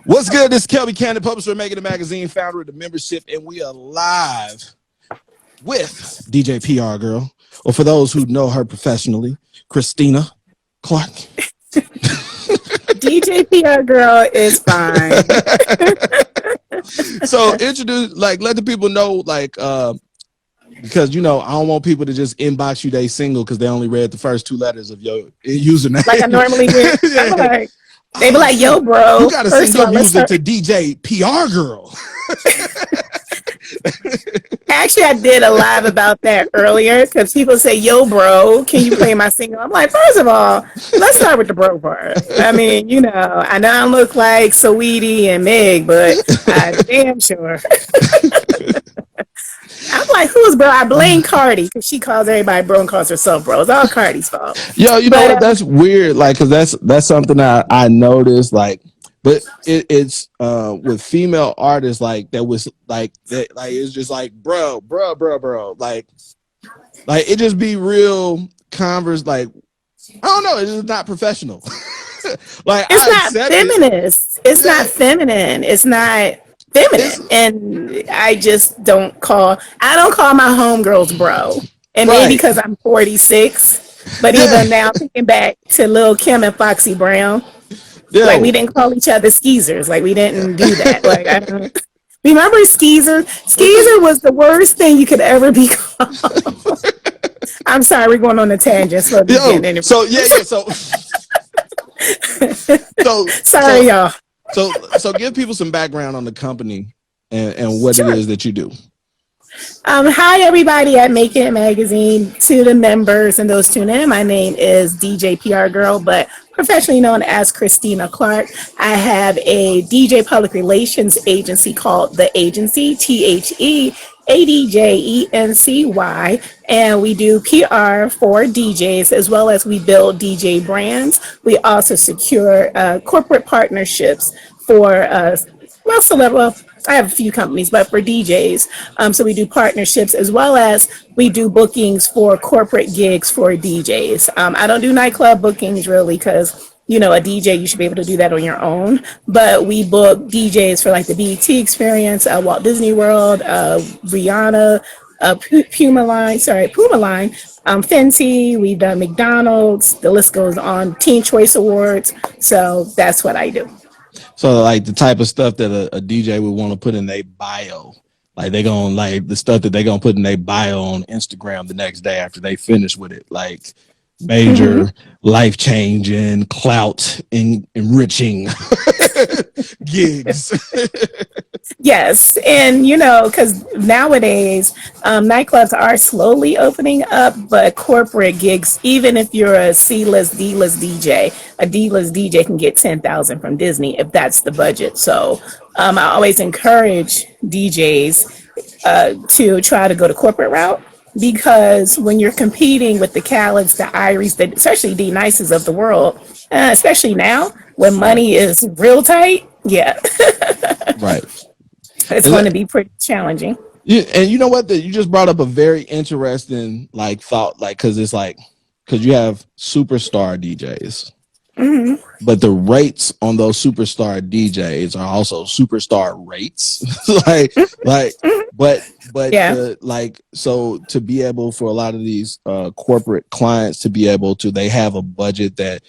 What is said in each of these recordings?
What's good? This is Kelby Cannon, publisher of Makin It Magazine, founder of the membership, and we are live with DJ PR Girl, or for those who know her professionally, Christina Clark. DJ PR Girl is fine. So introduce, let the people know, because I don't want people to just inbox you they single because they only read the first two letters of your username. Like I normally do. Yeah. They be like, "Yo, bro, you gotta send your music to DJ PR Girl." Actually, I did a live about that earlier because people say, "Yo, bro, can you play my single?" I'm like, first of all, let's start with the bro part. I mean, I know I look like Saweetie and Meg, but I'm damn sure. I'm like, who's bro? I blame Cardi because she calls everybody bro and calls herself bro. It's all Cardi's fault. Yo, you know what? That's weird. Because that's something that I noticed. But it's with female artists that was that it's just bro. It just be real converse. I don't know. It's just not professional. It's not feminist. It's not feminine. It's not feminine, and I don't call my homegirls bro, and maybe because I'm 46, but even now thinking back to Lil Kim and Foxy Brown, we didn't call each other skeezers, we didn't do that. I don't remember skeezer. Skeezer was the worst thing you could ever be called. I'm sorry, we're going on a tangent. So sorry, y'all. So give people some background on the company and what it is that you do. Hi, everybody at Makin It Magazine. To the members and those tuning in, my name is DJ PR Girl, but professionally known as Christina Clark. I have a DJ public relations agency called The ADJency, ADJency, and we do PR for DJs as well as we build DJ brands. We also secure corporate partnerships for I have a few companies, but for DJs. So we do partnerships as well as we do bookings for corporate gigs for DJs. I don't do nightclub bookings really because, a DJ, you should be able to do that on your own. But we book DJs for the BET Experience, Walt Disney World, Rihanna, Puma line, Fenty. We've done McDonald's. The list goes on. Teen Choice Awards. So that's what I do. So the type of stuff that a DJ would want to put in their bio, they gonna the stuff that they gonna put in their bio on Instagram the next day after they finish with it, major life changing, clout enriching gigs. Yes, and because nowadays nightclubs are slowly opening up, but corporate gigs, even if you're a C-list, D-list DJ, a D-list DJ can get $10,000 from Disney if that's the budget. So I always encourage DJs to try to go the corporate route, because when you're competing with the Khaled's, the Iries, especially the Nices of the world, especially now when money is real tight, right. It's going to be pretty challenging. Yeah, and you know what? You just brought up a very interesting thought, because it's because you have superstar DJs, but the rates on those superstar DJs are also superstar rates. So to be able for a lot of these corporate clients to be able to, they have a budget that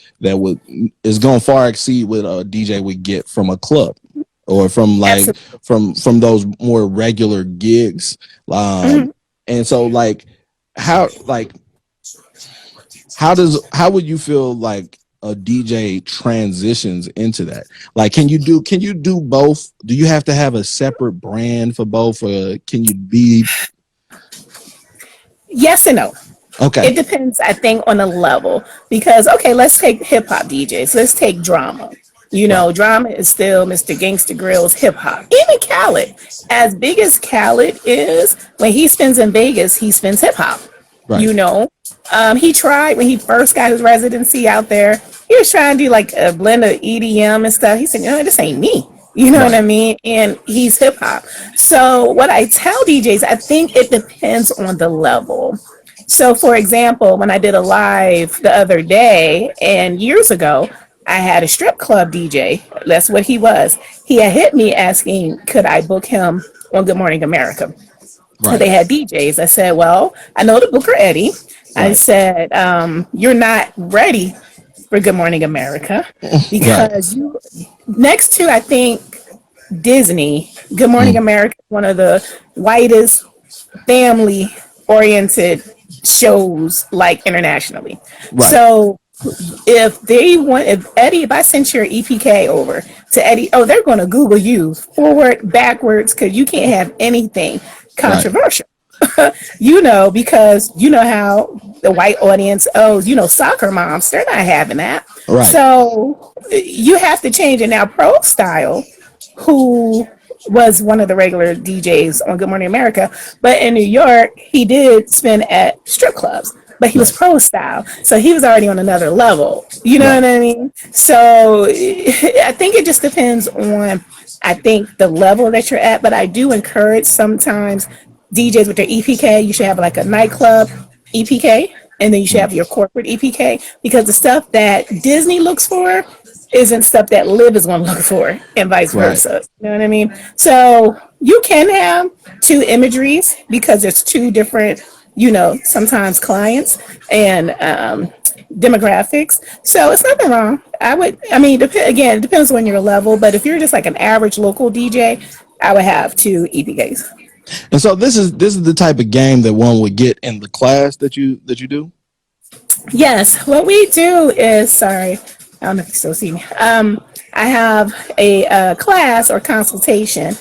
is going to far exceed what a DJ would get from a club. Or from from those more regular gigs, and so how would you feel a DJ transitions into that? Can you do both? Do you have to have a separate brand for both, or can you be? Yes and no. Okay. It depends, I think, on the level, because let's take hip hop DJs. Let's take Drama. Drama is still Mr. Gangsta Grill's hip hop. Even Khaled, as big as Khaled is, when he spins in Vegas, he spins hip hop. Right. He tried when he first got his residency out there. He was trying to do a blend of EDM and stuff. He said, this ain't me. You know what I mean? And he's hip hop. So what I tell DJs, I think it depends on the level. So for example, when I did a live the other day and years ago, I had a strip club DJ. That's what he was. He had hit me asking, could I book him on Good Morning America? Right. They had DJs. I said, well, I know the Booker Eddie. I Right. said, you're not ready for Good Morning America Right. because you, next to, I think, Disney, Good Morning Mm. America is one of the whitest family oriented shows like internationally. Right. So if Eddie, if I sent your EPK over to Eddie, oh, they're going to Google you forward, backwards, because you can't have anything Right. controversial. Because you know how the white audience, oh, soccer moms, they're not having that. Right. So you have to change it. Now, Pro Style, who was one of the regular DJs on Good Morning America, but in New York, he did spin at strip clubs. But he was Right. pro style, so he was already on another level. You know Right. what I mean? So I think it just depends on, I think, the level that you're at. But I do encourage sometimes DJs with their EPK. You should have like a nightclub EPK, and then you should Mm. have your corporate EPK, because the stuff that Disney looks for isn't stuff that Liv is going to look for, and vice Right. versa. You know what I mean? So you can have two imageries because it's two different, sometimes clients and demographics. So it's nothing wrong. Again, it depends on your level, but if you're just like an average local DJ, I would have two EPKs. And so this is the type of game that one would get in the class that you do. Yes, what we do is, sorry, I don't know if you still see me. I have a class or consultation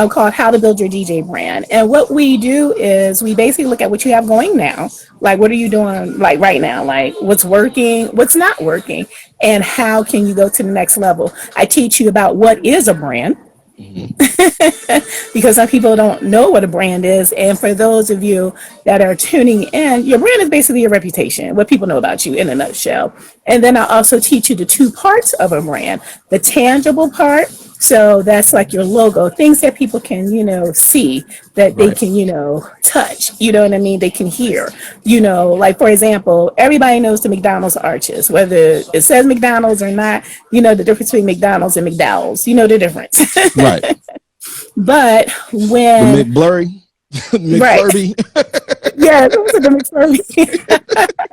called How to Build Your DJ Brand. And what we do is we basically look at what you have going now. Like, what are you doing like right now? Like, what's working, what's not working, and how can you go to the next level? I teach you about what is a brand, Hmm. because some people don't know what a brand is. And for those of you that are tuning in, your brand is basically your reputation, what people know about you in a nutshell. And then I also teach you the two parts of a brand, the tangible part. So that's like your logo, things that people can, see, that they Right. can, touch, you know what I mean? They can hear, like for example, everybody knows the McDonald's arches, whether it says McDonald's or not, the difference between McDonald's and McDowell's, the difference. Right. But The when, McBlurry, right, McFlurby. yeah, those are the McFlurry.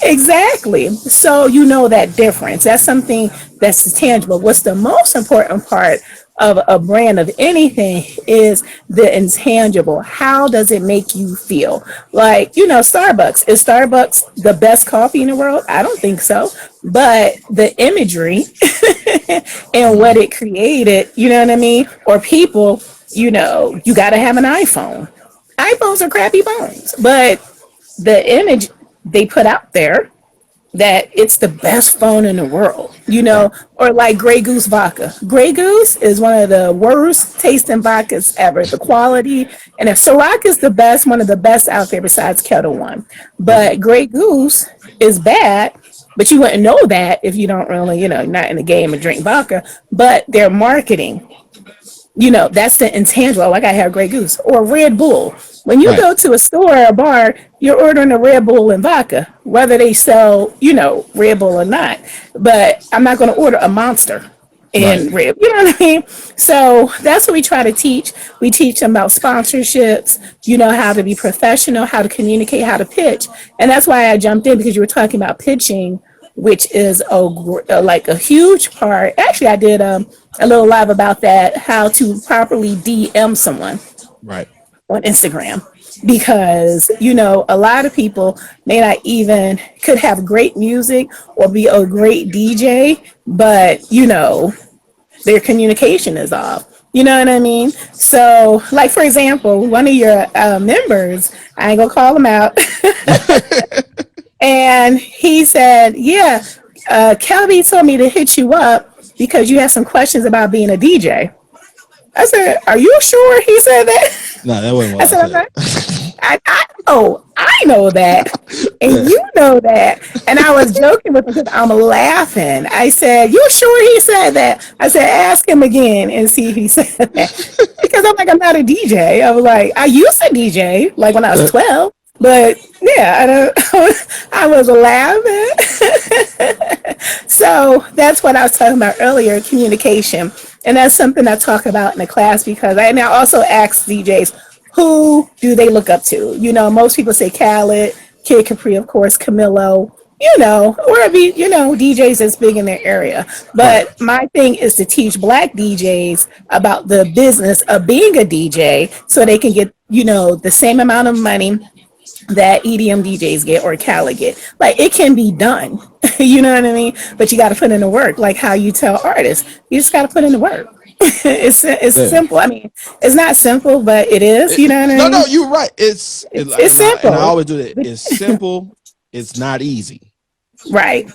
Exactly. So you know that difference. That's something that's tangible. What's the most important part of a brand of anything is the intangible. How does it make you feel? Like, Starbucks. Is Starbucks the best coffee in the world? I don't think so. But the imagery and what Mhm. it created, you know what I mean? Or people, you got to have an iPhone. iPhones are crappy phones, but the image they put out there that it's the best phone in the world, Right. or like Grey Goose vodka. Grey Goose is one of the worst tasting vodkas ever. The quality, and if Ciroc is the best, one of the best out there besides Kettle One, Okay. but Grey Goose is bad. But you wouldn't know that if you don't really, not in the game and drink vodka. But their marketing, that's the intangible. Like I have Grey Goose or Red Bull. When you Right. go to a store or a bar, you're ordering a Red Bull and vodka, whether they sell, Red Bull or not. But I'm not going to order a Monster Right. in Red. You know what I mean? So that's what we try to teach. We teach them about sponsorships, how to be professional, how to communicate, how to pitch. And that's why I jumped in, because you were talking about pitching, which is like a huge part. Actually, I did a little live about that, how to properly DM someone Right. on Instagram, because a lot of people may not even could have great music or be a great DJ, but their communication is off. You know what I mean? So, like for example, one of your members, I ain't gonna call him out, and he said, "Yeah, Kelby told me to hit you up because you have some questions about being a DJ." I said, "Are you sure?" He said that. No, that wasn't what I I said, "I'm not." said. I know that, and Yeah. you know that. And I was joking with him because I'm laughing. I said, "You sure he said that?" I said, "Ask him again and see if he said that." Because I'm like, I'm not a DJ. I was like, I used to DJ like when I was Uh, 12. But yeah, I don't. I was laughing. So that's what I was talking about earlier, communication, and that's something I talk about in the class because I now also ask DJs who do they look up to. You know, most people say Khaled, Kid Capri, of course, Camilo. You know, or be DJs that's big in their area. Right. But my thing is to teach Black DJs about the business of being a DJ, so they can get the same amount of money that EDM DJs get or Cali get. Like it can be done, you know what I mean? But you got to put in the work. Like how you tell artists, you just got to put in the work. It's Yeah. simple. I mean, it's not simple, but it is. You know what I No, mean? no, you're right. It's And I simple, always do that. It's simple. It's not easy. right?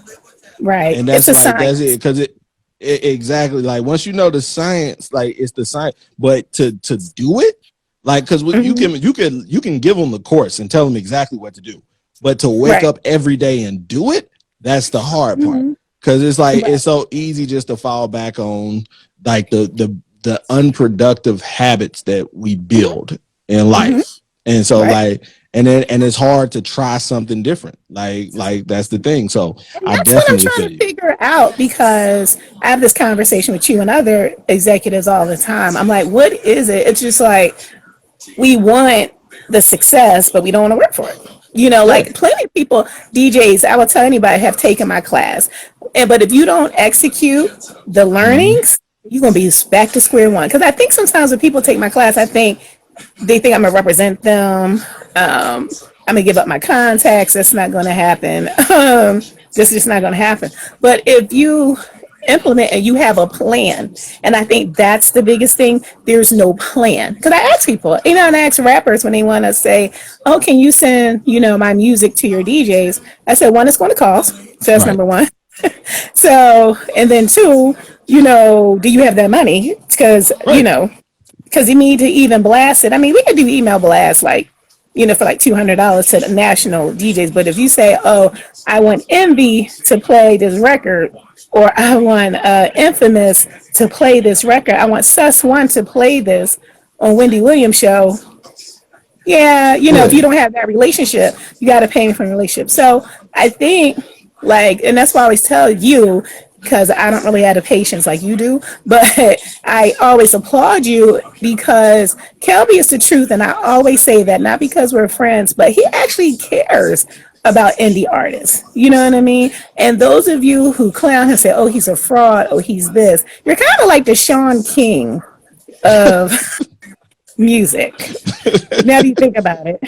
Right. And It's that's a like that's science. it because it exactly like once you know the science, like it's the science. But to do it, like because you Hmm. can you can give them the course and tell them exactly what to do, but to wake Right. up every day and do it, that's the hard part. Hmm. Because it's like Right. it's so easy just to fall back on like the unproductive habits that we build in Hmm. life, and so Right. like and it's hard to try something different. Like that's the thing. So And I that's what I'm definitely trying feel to you. figure out because I have this conversation with you and other executives all the time. I'm like, what is it? It's just like we want the success, but we don't want to work for it. Yeah. Like plenty of people, DJs, I will tell anybody have taken my class. But if you don't execute the Mhm. learnings, you're gonna be back to square one. Because I think sometimes when people take my class, I think they think I'm gonna represent them. I'm gonna give up my contacts. That's not gonna happen. This is just not gonna happen. But if you implement and you have a plan, and I think that's the biggest thing. There's no plan because I ask people, and I ask rappers when they want to say, "Oh, can you send my music to your DJs?" I said, one, it's going to cost. So that's Right. number one. So, and then two, do you have that money? Right. Because you need to even blast it. I mean, we could do email blasts like, for like $200 to the national DJs. But if you say, oh, I want Envy to play this record, or I want Infamous to play this record, I want Sus One to play this on Wendy Williams show. Yeah, if you Yeah. don't have that relationship, you got to pay for a relationship. So I think, like, and that's why I always tell you, because I don't really have the patience like you do, but I always applaud you because Kelby is the truth. And I always say that, not because we're friends, but he actually cares about indie artists. You know what I mean? And those of you who clown him say, oh, he's a fraud, oh, he's this, you're kind of like the Sean King of music. Now that you think about it.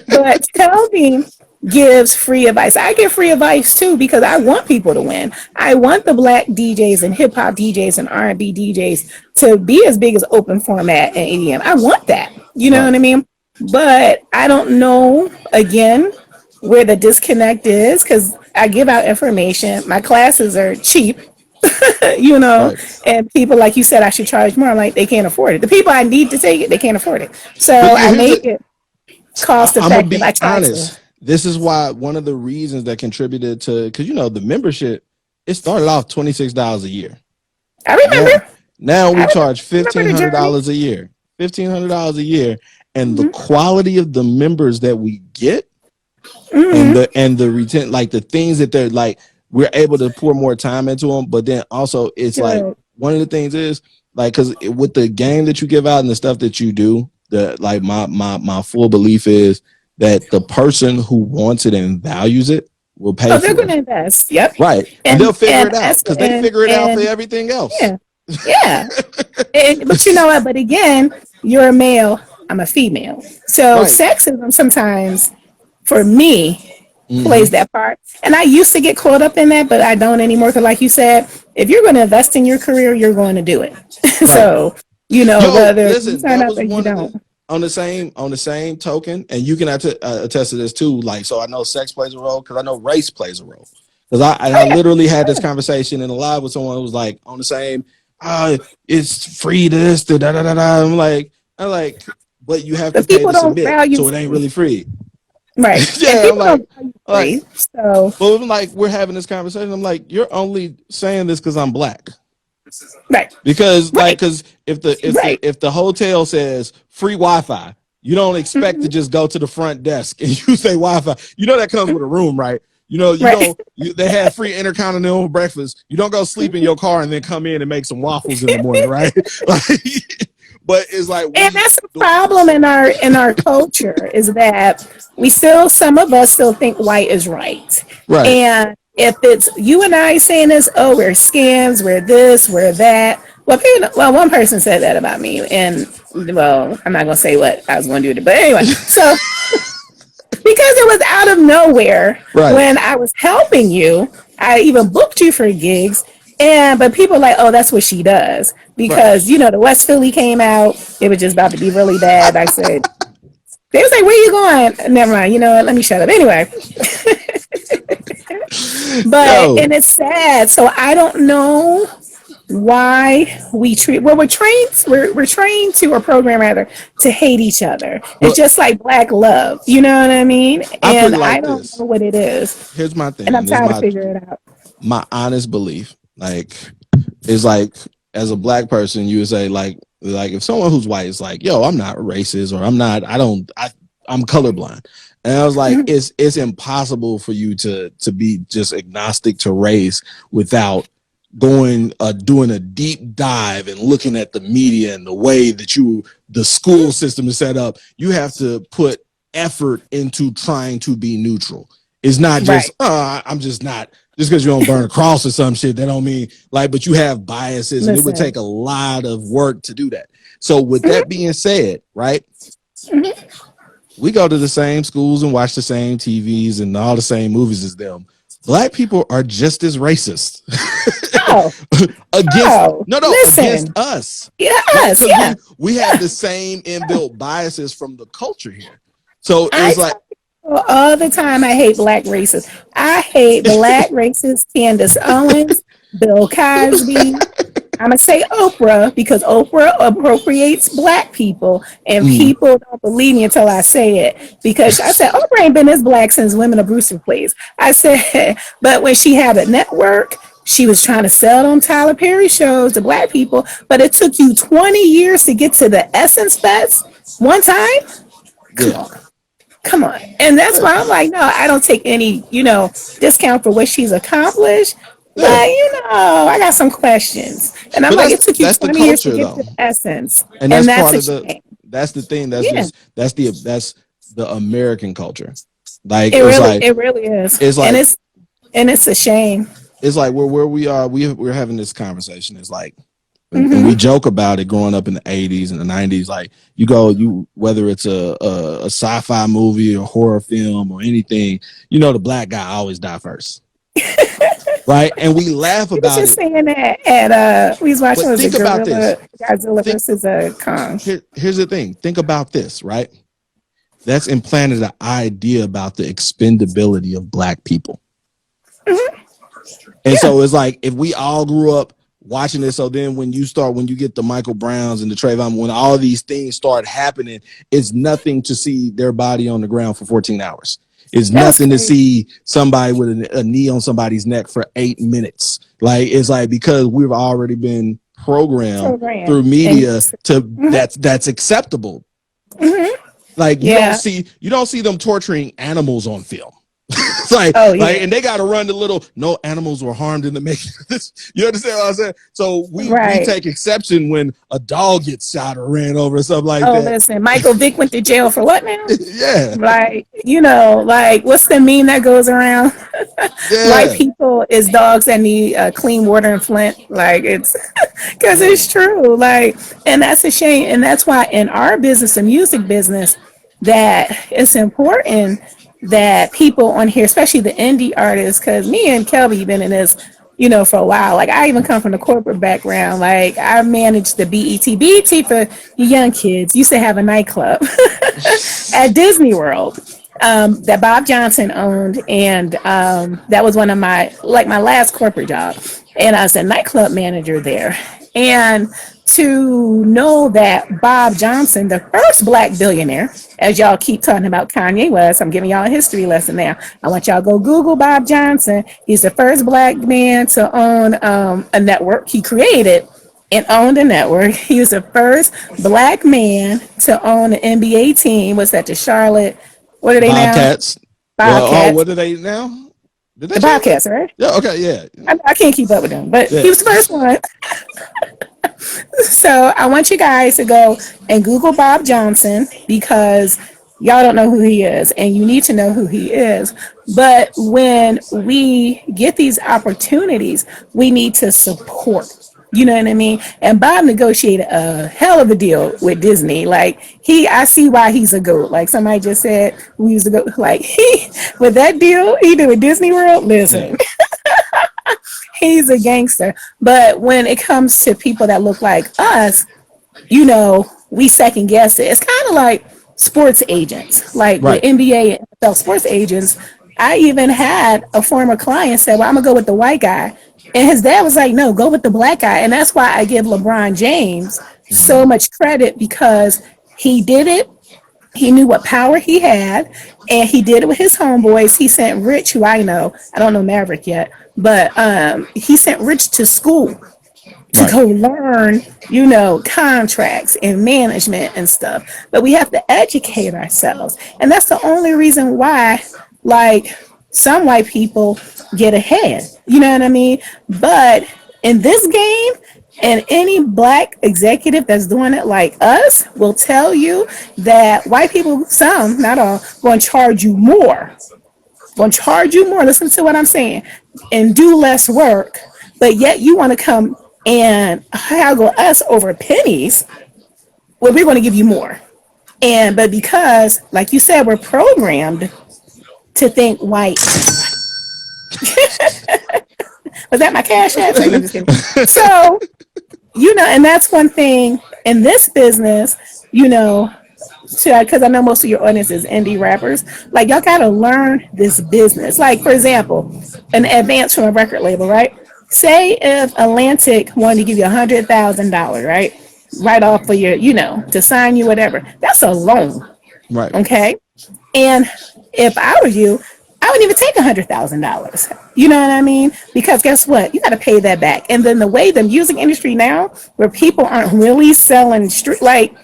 But Kelvin gives free advice. I give free advice too because I want people to win. I want the Black DJs and hip hop DJs and R&B DJs to be as big as open format and EDM. I want that. You know what Right. I mean? But I don't know again where the disconnect is because I give out information. My classes are cheap, you know, Right. and people like you said I should charge more. I'm like, they can't afford it. The people I need to take it, they can't afford it. So But I here's make the it cost I'm gonna effective. be I try to. honest. This is why one of the reasons that contributed to because the membership it started off $26 a year. I Now remember. now we I charge remember fifteen the hundred journey. dollars a year. $1,500 a year, and the Hmm. quality of the members that we get and Hmm. the retent like the things that they're like we're able to pour more time into them. But then also it's like Good. one of the things is like because with the game that you give out and the stuff that you do, the like my full belief is that the person who wants it and values it will pay Oh, they're for going it. to invest. Yep. Right. And they'll And figure and it out that's because they figure it out for and everything else. yeah, yeah. But you know what? But again, you're a male. I'm a female. So Right. sexism sometimes for me plays Mm-hmm. that part. And I used to get caught up in that, but I don't anymore. Because, like you said, if you're going to invest in your career, you're going to do it. Right. So, Yo, whether you listen, sign that up was or you one of don't. the on the same token, and you can attest to this too. Like, so I know sex plays a role because I know race plays a role. Because I Oh, yeah. literally had this conversation in a live with someone who was like on the same, it's free to this, to da da da da. I'm like, but you have to But pay people to don't submit, value so it ain't free. really free. Right. And Yeah, I'm people like, don't value like, free. So, but I'm like, we're having this conversation. I'm like, you're only saying this because I'm black. right. Because Right. if the Right. hotel says free Wi-Fi, You don't expect to just go to the front desk and you say Wi-Fi. You know that comes with a room, right? You know, Right. they have free intercontinental breakfast. You don't go sleep in your car and then come in and make some waffles in the morning, right? Like, but it's like And that's the problem in our culture is that we still, some of us still think white is right. right, And if it's you and I saying this, oh, we're scams, we're this, we're that. Well, one person said that about me, and well, I'm not gonna say what I was gonna do, but anyway, so because it was out of nowhere right, when I was helping you. I even booked you for gigs, and but people were like, oh, that's what she does right. because the West Philly came out. It was just about to be really bad. I said they was like, where you going? Never mind. You know what? Let me shut up. Anyway, but Yo, and it's sad. So I don't know why we treat well we're trained to or programmed rather to hate each other. It's well, just like black love, you know what I mean? I put And it I like don't this. know what it is, Here's my and thing. I'm This is trying to figure it out. my honest belief. Like, is like as a black person, you would say like if someone who's white is like, yo, I'm not racist or I'm colorblind. And I was like, Mhm. it's impossible for you to be just agnostic to race without going doing a deep dive and looking at the media and the way that the school system is set up. You have to put effort into trying to be neutral. It's not just Right. I'm just not just because you don't burn a cross or some shit. That don't mean like, but you have biases, and it would take Listen. a lot of work to do that. So with that Mhm, being said, right, mhm. we go to the same schools and watch the same TVs and all the same movies as them. Black people are just as racist Oh, against oh, no against listen. us, right? Yes, Because yeah. we have the same inbuilt biases from the culture here. So I it's like tell people all the time I hate black racists. I hate black racists, Candace Owens, Bill Cosby. I'm gonna say Oprah because Oprah appropriates black people, and mm, people don't believe me until I say it. Because I said Oprah ain't been this black since Women of Brewster, please. I said, but when she had a network, she was trying to sell on Tyler Perry shows to black people, but it took you 20 years to get to the Essence Fest one time. Come yeah. on. Come on. And that's why I'm like, no, I don't take any, discount for what she's accomplished. But, Yeah. I got some questions. And I'm But like, it took you that's the 20 years to culture get though. to the essence. And And that's that's part a of shame. that's the thing. Yeah, That's the American culture. Like it's like it really is. it's And like it's a shame. it's like where we are, we're having this conversation. It's like and we Hmm. joke about it growing up in the 80s and the 90s. Like you whether it's a sci-fi movie or horror film or anything, the black guy always die first. Right. And we laugh We was about just it. saying that at we was watching But was a think about this. Godzilla Think versus Kong. here's the thing. Think about this, right? That's implanted an idea about the expendability of black people. Hmm. And Yeah. so it's like if we all grew up watching this, so then when you get the Michael Browns and the Trayvon, when all these things start happening, it's nothing to see their body on the ground for 14 hours. It's That's nothing to crazy. see somebody with a knee on somebody's neck for 8 minutes. Like it's like because we've already been programmed through Program. And media to mhm, that's acceptable. mhm. Like Yeah. you don't see them torturing animals on film. It's like, Oh like, yeah. and they got to run the little. No animals were harmed in the making of this. You understand what I'm saying? So we Right. take exception when a dog gets shot or ran over or something like Oh, that. listen, Michael Vick went to jail for what now? Yeah, Like, like what's the meme that goes around? White yeah, people is dogs that need clean water and Flint. Like it's because yeah, it's true. Like, and that's a shame. And that's why in our business, the music business, that it's important that people on here, especially the indie artists, because me and Kelby been in this, for a while. Like I even come from the corporate background. Like I managed the BET. BET for you young kids used to have a nightclub at Disney World that Bob Johnson owned, and that was one of my last corporate job, and I was a nightclub manager there. And to know that Bob Johnson, the first black billionaire, as y'all keep talking about Kanye West, I'm giving y'all a history lesson now. I want y'all to go Google Bob Johnson. He's the first black man to own a network he created. and owned a network. He was the first black man to own an NBA team. What's that? The Charlotte, what are they now? Bobcats. Well, oh, Bobcats. what are they now? Did they The change it? Bobcats, right? Yeah. Okay. Yeah. I can't keep up with them, but he Yeah. was the first one. So I want you guys to go and Google Bob Johnson because y'all don't know who he is and you need to know who he is. But when we get these opportunities, we need to support. You know what I mean? And Bob negotiated a hell of a deal with Disney. Like I see why he's a goat. Like somebody just said, we used to go. Like with that deal he did with Disney World. Yeah. Listen, he's a gangster. But when it comes to people that look like us, we second guess it. It's kind of like sports agents, like with Right. NBA and NFL sports agents. I even had a former client say, well, I'm going to go with the white guy. And his dad was like, no, go with the black guy. And that's why I give LeBron James so Hmm. much credit because he did it. He knew what power he had, and he did it with his homeboys. He sent Rich, who I know, I don't know Maverick yet, but he sent Rich to school to Right. go learn, contracts and management and stuff. But we have to educate ourselves. And that's the only reason why, like, some white people get ahead. You know what I mean? But in this game, and any black executive that's doing it like us will tell you that white people, some, not all, going to charge you more. Going to charge you more. Listen to what I'm saying. And do less work. But yet you want to come and haggle us over pennies. Well, we're going to give you more. But because, like you said, we're programmed to think white. Was that my cash app? I'm just kidding. So, and that's one thing in this business, because I know most of your audience is indie rappers. Like, y'all got to learn this business. Like, for example, an advance from a record label, right? Say if Atlantic wanted to give you $100,000, right? Right off for your, to sign you, whatever. That's a loan. Right. Okay. And if I were you, I wouldn't even take $100,000. You know what I mean? Because guess what? You got to pay that back. And then the way the music industry now, where people aren't really selling street, like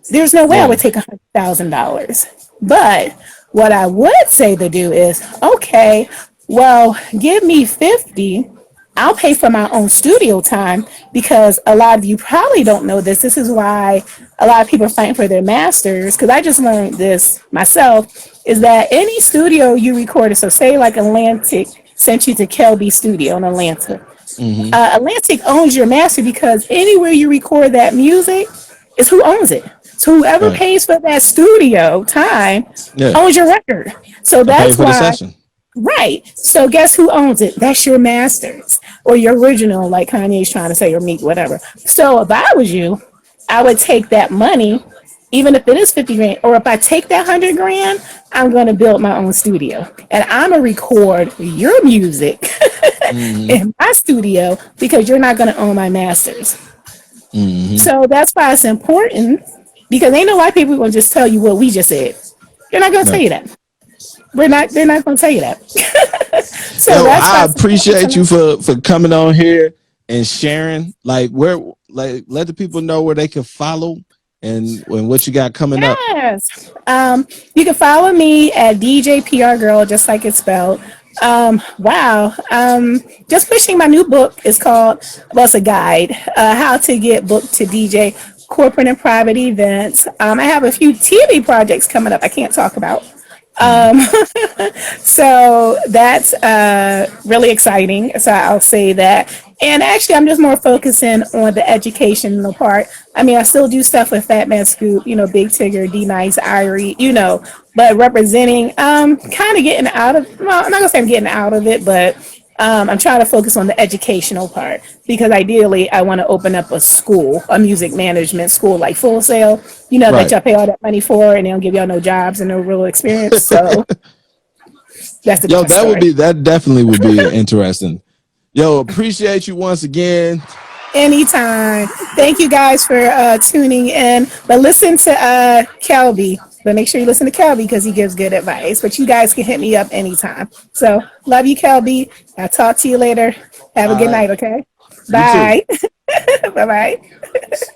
there's no way I Yeah. would take $100,000. But what I would say to do is, okay, well, give me 50. I'll pay for my own studio time because a lot of you probably don't know this. This is why a lot of people are fighting for their masters. Because I just learned this myself. Is that any studio you recorded? So say like Atlantic sent you to Kelby Studio in Atlanta. Hmm. Atlantic owns your master because anywhere you record that music is who owns it. So whoever Right. pays for that studio time Yeah. owns your record. So I paid that's for the why. session. Right. So guess who owns it? That's your masters or your original, like Kanye's trying to say, or Meek, whatever. So if I was you, I would take that money, even if it is 50 grand, or if I take that 100 grand, I'm going to build my own studio and I'm going to record your music Hmm. in my studio because you're not going to own my masters. Hmm. So that's why it's important because ain't no white people going to just tell you what we just said. They're not going to tell Right. you that. They're not going to tell you that. So Yo, that's why I it's important to appreciate you know. for coming on here and sharing. Like where, like let the people know where they can follow and what you got coming up. Yes. You can follow me at DJ PR Girl, just like it's spelled. Wow. Just pushing my new book. It's called, well, it's a guide, how to get booked to DJ corporate and private events. I have a few TV projects coming up I can't talk about. Mm. Um, so that's really exciting. So I'll say that. And actually, I'm just more focusing on the educational part. I mean, I still do stuff with Fat Man Scoop, Big Tigger, D Nice, Irie, but representing, kind of getting out of, well, I'm not gonna say I'm getting out of it, but I'm trying to focus on the educational part because ideally I want to open up a school, a music management school like Full Sail, that Right. y'all pay all that money for and they don't give y'all no jobs and no real experience. So that's a Yo, different story. that definitely would be interesting. Yo, appreciate you once again. Anytime. Thank you guys for tuning in. But listen to Kelby. But make sure you listen to Kelby because he gives good advice. But you guys can hit me up anytime. So love you, Kelby. I'll talk to you later. Have a All good right. night, okay? You too. Bye. Bye bye.